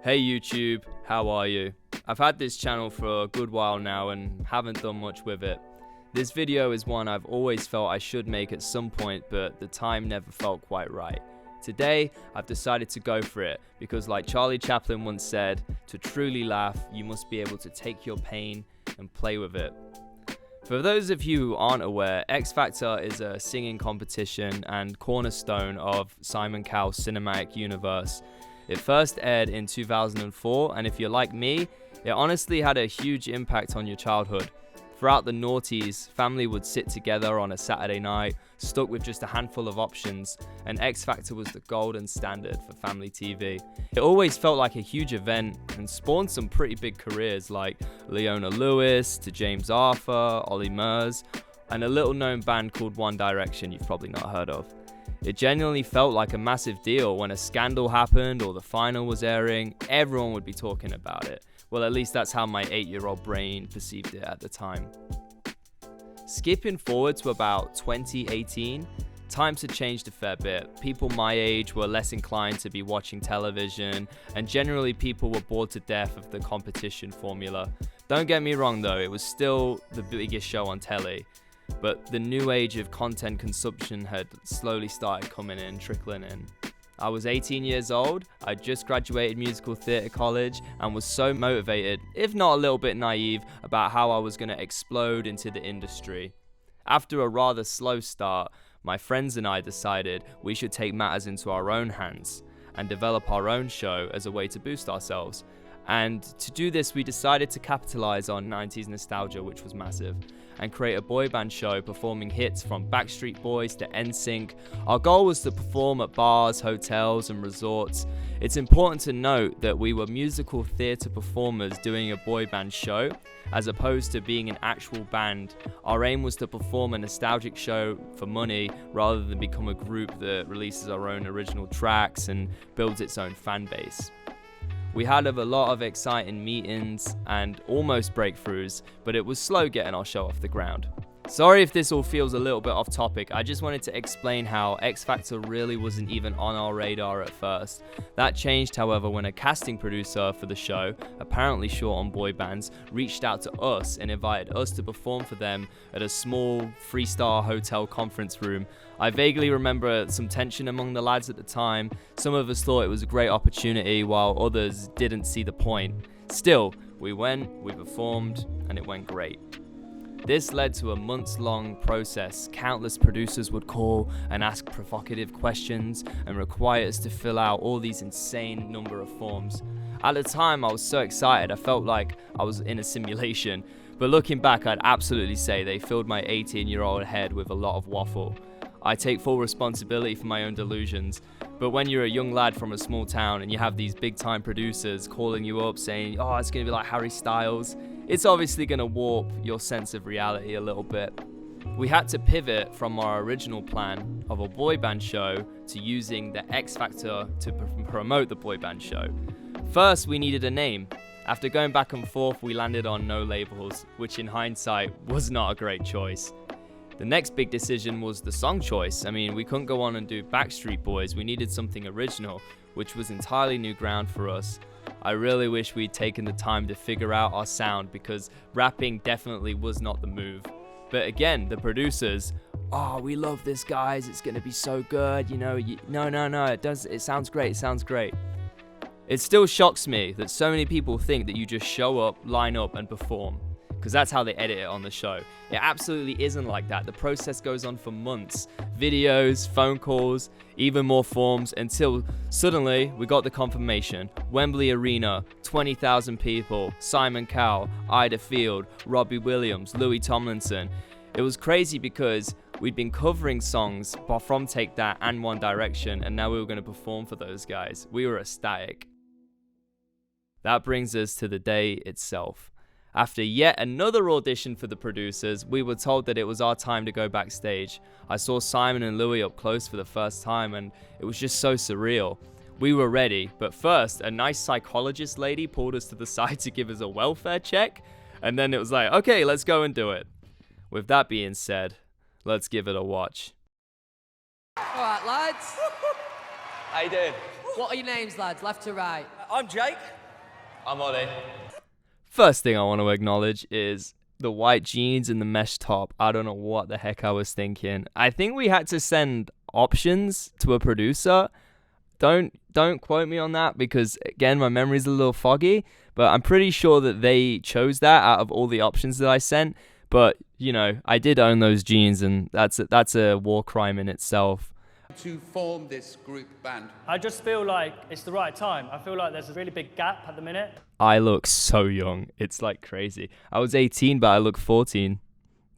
Hey YouTube, how are you? I've had this channel for a good while now and haven't done much with it. This video is one I've always felt I should make at some point, but the time never felt quite right. Today, I've decided to go for it because, like Charlie Chaplin once said, to truly laugh, you must be able to take your pain and play with it. For those of you who aren't aware, X Factor is a singing competition and cornerstone of Simon Cowell's cinematic universe. It first aired in 2004, and if you're like me, it honestly had a huge impact on your childhood. Throughout the noughties, family would sit together on a Saturday night, stuck with just a handful of options, and X Factor was the golden standard for family TV. It always felt like a huge event and spawned some pretty big careers like Leona Lewis to James Arthur, Ollie Murs, and a little known band called One Direction you've probably not heard of. It genuinely felt like a massive deal. When a scandal happened or the final was airing, everyone would be talking about it. Well, at least that's how my 8-year-old brain perceived it at the time. Skipping forward to about 2018, times had changed a fair bit. People my age were less inclined to be watching television, and generally people were bored to death of the competition formula. Don't get me wrong though, it was still the biggest show on telly. But the new age of content consumption had slowly started coming in, trickling in. I was 18 years old, I just graduated musical theatre college and was so motivated, if not a little bit naive, about how I was going to explode into the industry. After a rather slow start, my friends and I decided we should take matters into our own hands and develop our own show as a way to boost ourselves. And to do this, we decided to capitalize on 90s nostalgia, which was massive, and create a boy band show performing hits from Backstreet Boys to NSYNC. Our goal was to perform at bars, hotels, and resorts. It's important to note that we were musical theatre performers doing a boy band show, as opposed to being an actual band. Our aim was to perform a nostalgic show for money rather than become a group that releases our own original tracks and builds its own fan base. We had a lot of exciting meetings and almost breakthroughs, but it was slow getting our show off the ground. Sorry if this all feels a little bit off topic, I just wanted to explain how X Factor really wasn't even on our radar at first. That changed, however, when a casting producer for the show, apparently short on boy bands, reached out to us and invited us to perform for them at a small 3-star hotel conference room. I vaguely remember some tension among the lads at the time. Some of us thought it was a great opportunity while others didn't see the point. Still, we went, we performed, and it went great. This led to a months-long process. Countless producers would call and ask provocative questions and require us to fill out all these insane number of forms. At the time, I was so excited, I felt like I was in a simulation. But looking back, I'd absolutely say they filled my 18-year-old head with a lot of waffle. I take full responsibility for my own delusions. But when you're a young lad from a small town and you have these big-time producers calling you up saying, oh, it's going to be like Harry Styles, it's obviously going to warp your sense of reality a little bit. We had to pivot from our original plan of a boy band show to using the X Factor to promote the boy band show. First, we needed a name. After going back and forth, we landed on No Labels, which in hindsight was not a great choice. The next big decision was the song choice. I mean, we couldn't go on and do Backstreet Boys. We needed something original, which was entirely new ground for us. I really wish we'd taken the time to figure out our sound because rapping definitely was not the move. But again, the producers, oh, we love this, guys. It's going to be so good. You know, no, it sounds great. It still shocks me that so many people think that you just show up, line up, and perform. Because that's how they edit it on the show. It absolutely isn't like that. The process goes on for months. Videos, phone calls, even more forms, until suddenly we got the confirmation. Wembley Arena, 20,000 people, Simon Cowell, Ida Field, Robbie Williams, Louis Tomlinson. It was crazy because we'd been covering songs from Take That and One Direction, and now we were going to perform for those guys. We were ecstatic. That brings us to the day itself. After yet another audition for the producers, we were told that it was our time to go backstage. I saw Simon and Louis up close for the first time and it was just so surreal. We were ready, but first, a nice psychologist lady pulled us to the side to give us a welfare check, and then it was like, okay, let's go and do it. With that being said, let's give it a watch. Alright lads. How you doing? What are your names lads, left to right? I'm Jake. I'm Ollie. First thing I want to acknowledge is the white jeans and the mesh top. I don't know what the heck I was thinking. I think we had to send options to a producer. Don't quote me on that because, again, my memory's a little foggy, but I'm pretty sure that they chose that out of all the options that I sent. But, you know, I did own those jeans, and that's a war crime in itself. To form this group band? I just feel like it's the right time. I feel like there's a really big gap at the minute. I look so young. It's like crazy. I was 18, but I look 14.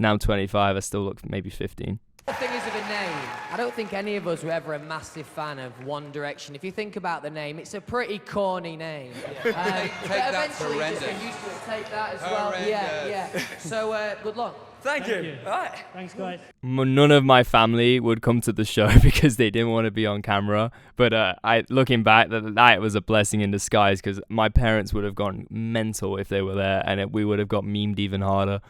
Now I'm 25. I still look maybe 15. The thing is with a name, I don't think any of us were ever a massive fan of One Direction. If you think about the name, it's a pretty corny name. Take that, horrendous. Just get used to it. Take that as well. Yeah. So, good luck. Thank you. All right. Thanks, guys. None of my family would come to the show because they didn't want to be on camera. But looking back, that was a blessing in disguise because my parents would have gone mental if they were there, and we would have got memed even harder.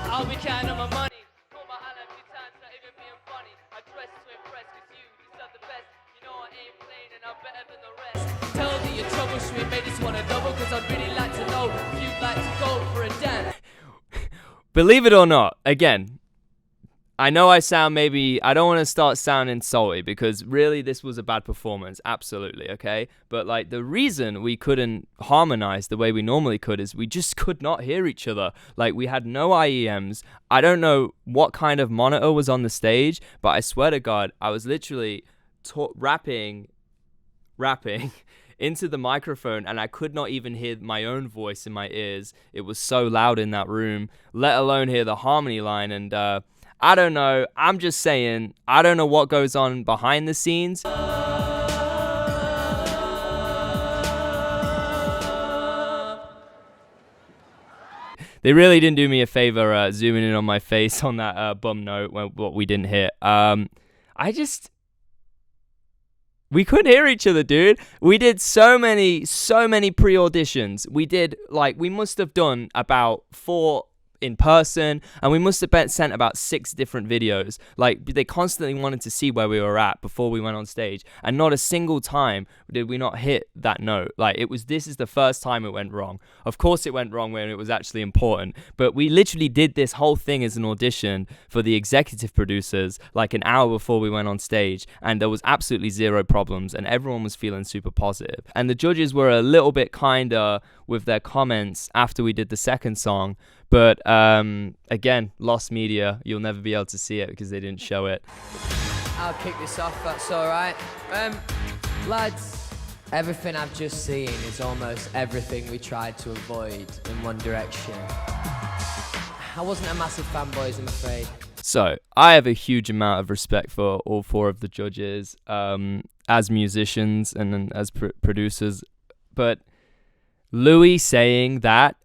I'll be counting my money. Pull my hand a few times, not even being funny. I dress to impress, cause you deserve the best. You know I ain't playing and I'm better than the rest. Tell me your trouble, should we make this one a double? Cause I'd really like to know if you'd like to go for a dance. Believe it or not, again, I know I don't want to start sounding salty because really this was a bad performance, absolutely, okay? But like the reason we couldn't harmonize the way we normally could is we just could not hear each other. Like we had no IEMs. I don't know what kind of monitor was on the stage, but I swear to God, I was literally rapping into the microphone and I could not even hear my own voice in my ears. It was so loud in that room, let alone hear the harmony line. And I don't know. I'm just saying, I don't know what goes on behind the scenes. They really didn't do me a favor zooming in on my face on that bum note when what we didn't hit. We couldn't hear each other, dude. We did so many pre-auditions. We must have done about 4 in person, and we must have sent about 6 different videos. Like they constantly wanted to see where we were at before we went on stage, and not a single time did we not hit that note. Like this is the first time it went wrong. Of course it went wrong when it was actually important, but we literally did this whole thing as an audition for the executive producers like an hour before we went on stage, and there was absolutely 0 problems and everyone was feeling super positive. And the judges were a little bit kinder with their comments after we did the second song. But again, lost media. You'll never be able to see it because they didn't show it. I'll kick this off, that's all right. Lads, everything I've just seen is almost everything we tried to avoid in One Direction. I wasn't a massive fan, boys, I'm afraid. So, I have a huge amount of respect for all 4 of the judges as musicians and as producers. But Louis saying that...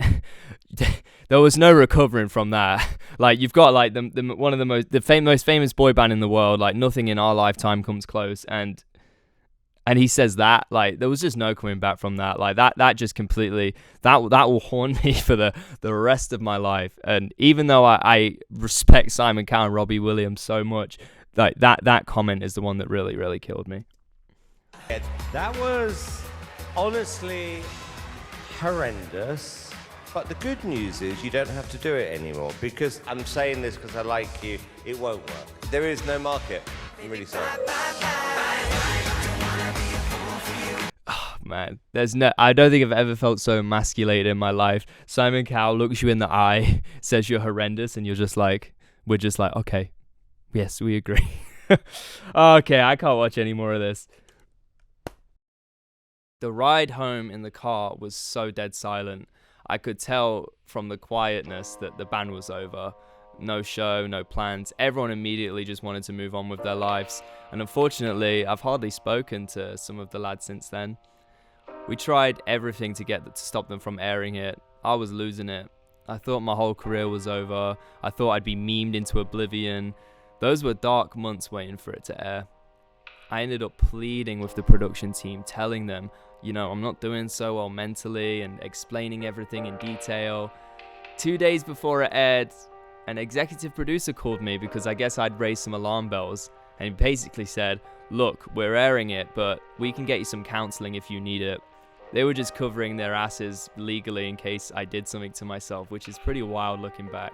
There was no recovering from that. Like you've got like one of the most famous boy band in the world. Like nothing in our lifetime comes close. And he says that, like there was just no coming back from that. Like that just completely that will haunt me for the rest of my life. And even though I respect Simon Cowell and Robbie Williams so much, like that comment is the one that really killed me. That was honestly horrendous. But the good news is you don't have to do it anymore, because I'm saying this because I like you, it won't work. There is no market. I'm really sorry. Oh man, I don't think I've ever felt so emasculated in my life. Simon Cowell looks you in the eye, says you're horrendous, and we're just like, okay, yes, we agree. Okay, I can't watch any more of this. The ride home in the car was so dead silent. I could tell from the quietness that the band was over. No show, no plans. Everyone immediately just wanted to move on with their lives. And unfortunately, I've hardly spoken to some of the lads since then. We tried everything to stop them from airing it. I was losing it. I thought my whole career was over. I thought I'd be memed into oblivion. Those were dark months waiting for it to air. I ended up pleading with the production team, telling them, I'm not doing so well mentally and explaining everything in detail, 2 days before it aired, an executive producer called me because I guess I'd raised some alarm bells, and he basically said, look, we're airing it, but we can get you some counseling if you need it. They were just covering their asses legally in case I did something to myself, which is pretty wild looking back.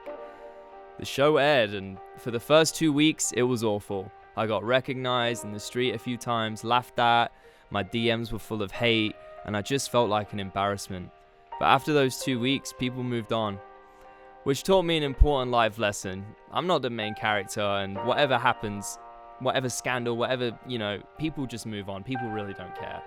The show aired, and for the first 2 weeks, it was awful. I got recognized in the street a few times, laughed at, my DMs were full of hate, and I just felt like an embarrassment. But after those 2 weeks, people moved on, which taught me an important life lesson. I'm not the main character, and whatever happens, whatever scandal, whatever, people just move on. People really don't care.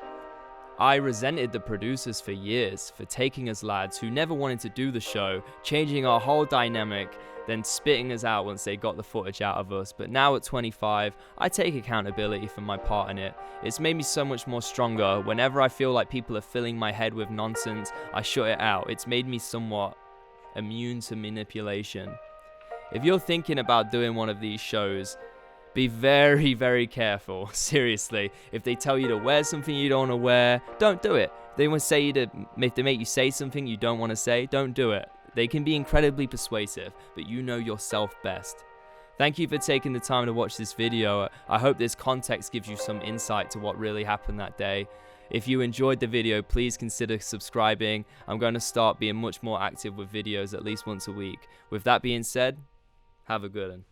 I resented the producers for years for taking us lads who never wanted to do the show, changing our whole dynamic, then spitting us out once they got the footage out of us. But now at 25, I take accountability for my part in it. It's made me so much more stronger. Whenever I feel like people are filling my head with nonsense, I shut it out. It's made me somewhat immune to manipulation. If you're thinking about doing one of these shows, be very, very careful. Seriously, if they tell you to wear something you don't want to wear, don't do it. If they make you say something you don't want to say, don't do it. They can be incredibly persuasive, but you know yourself best. Thank you for taking the time to watch this video. I hope this context gives you some insight to what really happened that day. If you enjoyed the video, please consider subscribing. I'm going to start being much more active with videos at least once a week. With that being said, have a good one.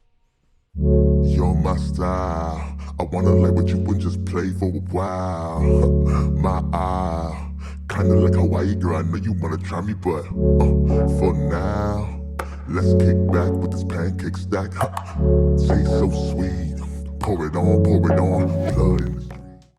You're my style. I wanna lay with you and just play for a while. My eye, kinda like Hawaii girl. I know you wanna try me, but for now, let's kick back with this pancake stack. Taste so sweet. Pour it on, blood in the